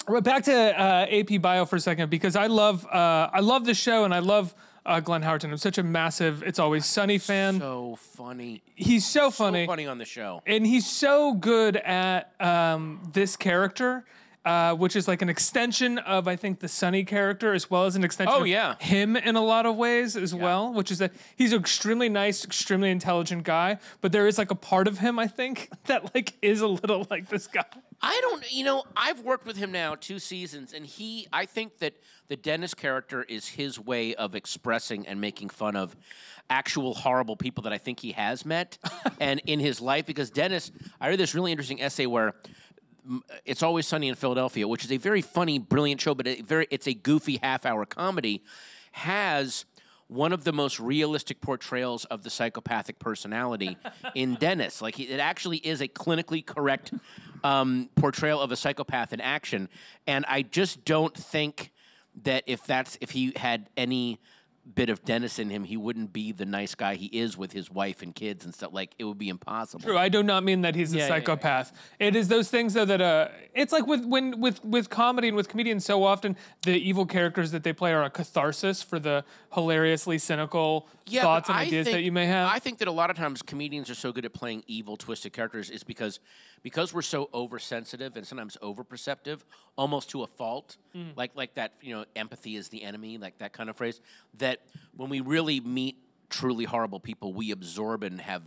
Right, back to AP Bio for a second, because I love the show, and I love Glenn Howerton. I'm such a massive It's Always Sunny fan. So funny. He's so funny. So funny on the show. And he's so good at this character, which is like an extension of, I think, the Sunny character, as well as an extension of him in a lot of ways as well, which is that he's an extremely nice, extremely intelligent guy, but there is like a part of him, I think, that like is a little like this guy. I don't, you know, I've worked with him now 2 seasons, and I think that the Dennis character is his way of expressing and making fun of actual horrible people that I think he has met and in his life, because Dennis, I read this really interesting essay where It's Always Sunny in Philadelphia, which is a very funny, brilliant show, but it's a goofy half-hour comedy, has one of the most realistic portrayals of the psychopathic personality in Dennis. Like, it actually is a clinically correct portrayal of a psychopath in action. And I just don't think that if he had any bit of Dennis in him, he wouldn't be the nice guy he is with his wife and kids and stuff. Like, it would be impossible. True, I do not mean that he's a psychopath. It is those things, though, that it's like with comedy and with comedians, so often the evil characters that they play are a catharsis for the hilariously cynical thoughts and ideas that you may have. I think that a lot of times comedians are so good at playing evil, twisted characters is because we're so oversensitive and sometimes overperceptive, almost to a fault, like that, you know, empathy is the enemy, like that kind of phrase, that when we really meet truly horrible people, we absorb and have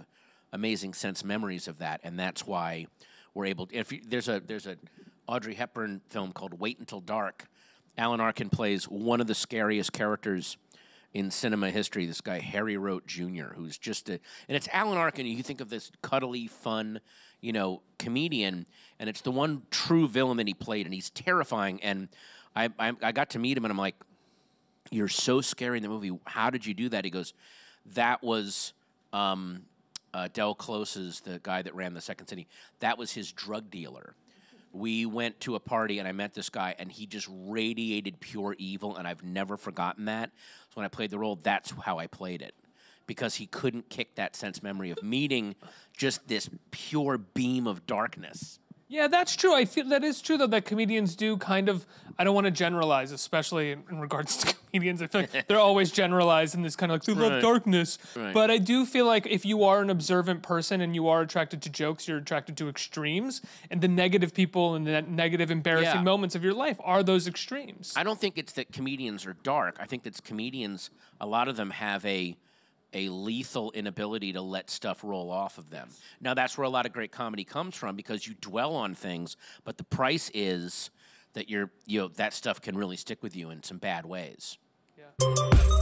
amazing sense memories of that, and that's why we're able to, there's a Audrey Hepburn film called Wait Until Dark. Alan Arkin plays one of the scariest characters in cinema history, this guy Harry Rote Jr., who's just and it's Alan Arkin. You think of this cuddly, fun, you know, comedian, and it's the one true villain that he played, and he's terrifying. And I got to meet him, and I'm like, "You're so scary in the movie. How did you do that?" He goes, "That was Del Close's, the guy that ran the Second City. That was his drug dealer. We went to a party, and I met this guy, and he just radiated pure evil, and I've never forgotten that. So when I played the role, that's how I played it, because he couldn't kick that sense memory of meeting just this pure beam of darkness." Yeah, that's true. I feel that is true, though, that comedians do kind of, I don't want to generalize, especially in regards to comedians. I feel like they're always generalized in this kind of like, they love darkness. Right. But I do feel like if you are an observant person and you are attracted to jokes, you're attracted to extremes. And the negative people and the negative, embarrassing moments of your life are those extremes. I don't think it's that comedians are dark. I think that comedians, a lot of them have a lethal inability to let stuff roll off of them. Now, that's where a lot of great comedy comes from, because you dwell on things, but the price is that that stuff can really stick with you in some bad ways. Yeah.